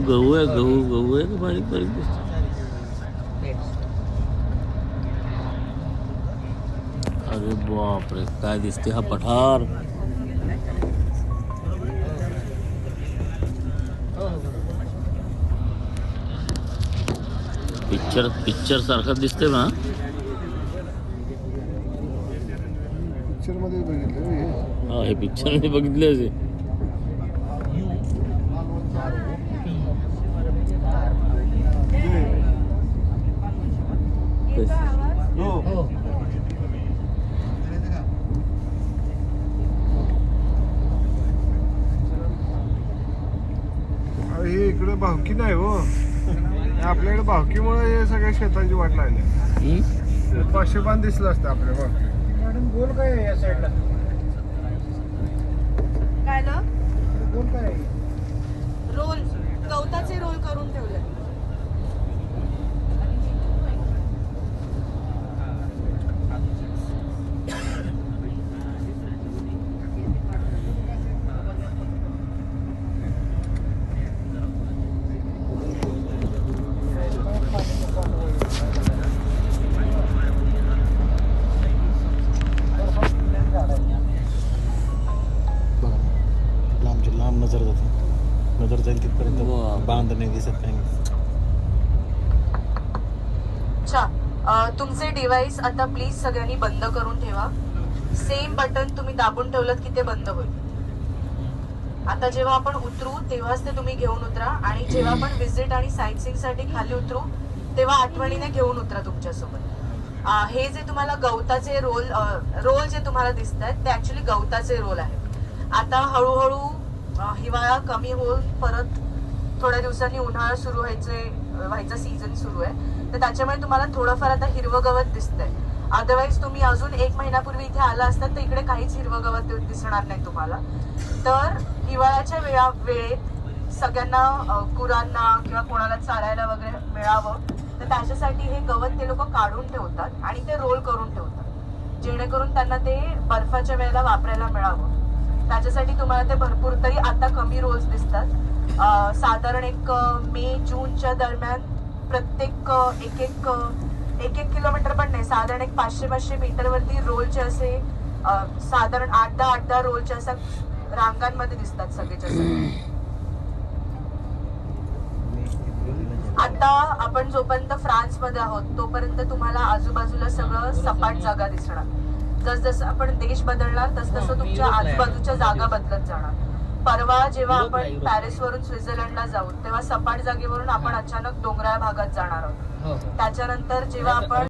गहू आहे, गहू आहे का बारीक बारीक दिसतो. अरे बापरे, काय दिसते हा पठार. पिक्चर सारखा दिसते ना. हा, हे पिक्चर मध्ये बघितले असे. हे इकडे भावकी नाही हो, आपल्याकडे भावकीमुळे हे सगळ्या शेतांची वाट लागली. 500 पान दिसलं असतं आपल्या भावकी. मॅडम गोल काय आहे या साईडला? काय ना गोल काय आहे? रोल, गवताचे रोल करून ठेवले. लांब नजर जाईल तिथपर्यंत बांध नाही दिसत काही. अच्छा, तुमचे डिव्हाइस आता प्लीज सगळ्यांनी बंद करून ठेवा. सेम बटन तुम्ही दाबून ठेवलं की ते बंद होईल. आता जेव्हा आपण उतरू तेव्हाच ते तुम्ही घेऊन उतरा, आणि जेव्हा आपण व्हिजिट आणि साईटसीइंग साठी खाली उतरू तेव्हा आठवणीने घेऊन उतरा तुमच्यासोबत. हे जे तुम्हाला गवताचे रोल जे तुम्हाला दिसत आहेत ते ऍक्च्युली गवताचे रोल आहेत. आता हळूहळू हिवाळा कमी होऊन परत थोड्या दिवसांनी उन्हाळा सुरू व्हायचा सीझन सुरू आहे, तर त्याच्यामुळे तुम्हाला थोडंफार आता हिरवं गवत दिसतंय. अदरवाईज तुम्ही अजून 1 महिन्यापूर्वी इथे आला असतात तर इकडे काहीच हिरवं गवत दिसणार नाही तुम्हाला. तर हिवाळ्याच्या वेळेत सगळ्यांना गुरांना किंवा कोणाला चालायला वगैरे मिळावं, तर त्याच्यासाठी हे गवत ते लोक काढून ठेवतात आणि ते रोल करून ठेवतात, जेणेकरून त्यांना ते बर्फाच्या वेळेला वापरायला मिळावं. त्याच्यासाठी तुम्हाला ते भरपूर, तरी आता कमी रोल्स दिसतात. साधारण एक मे जूनच्या दरम्यान प्रत्येक एक किलोमीटर पण नाही, साधारण एक 500 मीटरवरती रोलचे असे साधारण 8-10 रोलच्या अशा रांगांमध्ये दिसतात सगळेच्या सगळे. आता आपण जोपर्यंत फ्रान्स मध्ये आहोत तोपर्यंत तुम्हाला आजूबाजूला सगळं सपाट जागा दिसणार. जसजसं आपण देश बदलणार तसतसं तुमच्या आजूबाजूच्या जागा बदलत जाणार. परवा जेव्हा आपण पॅरिस वरून स्वित्झर्लंडला जाऊ तेव्हा सपाट जागेवरून आपण अचानक डोंगराळ भागात जाणार आहोत. त्याच्यानंतर जेव्हा आपण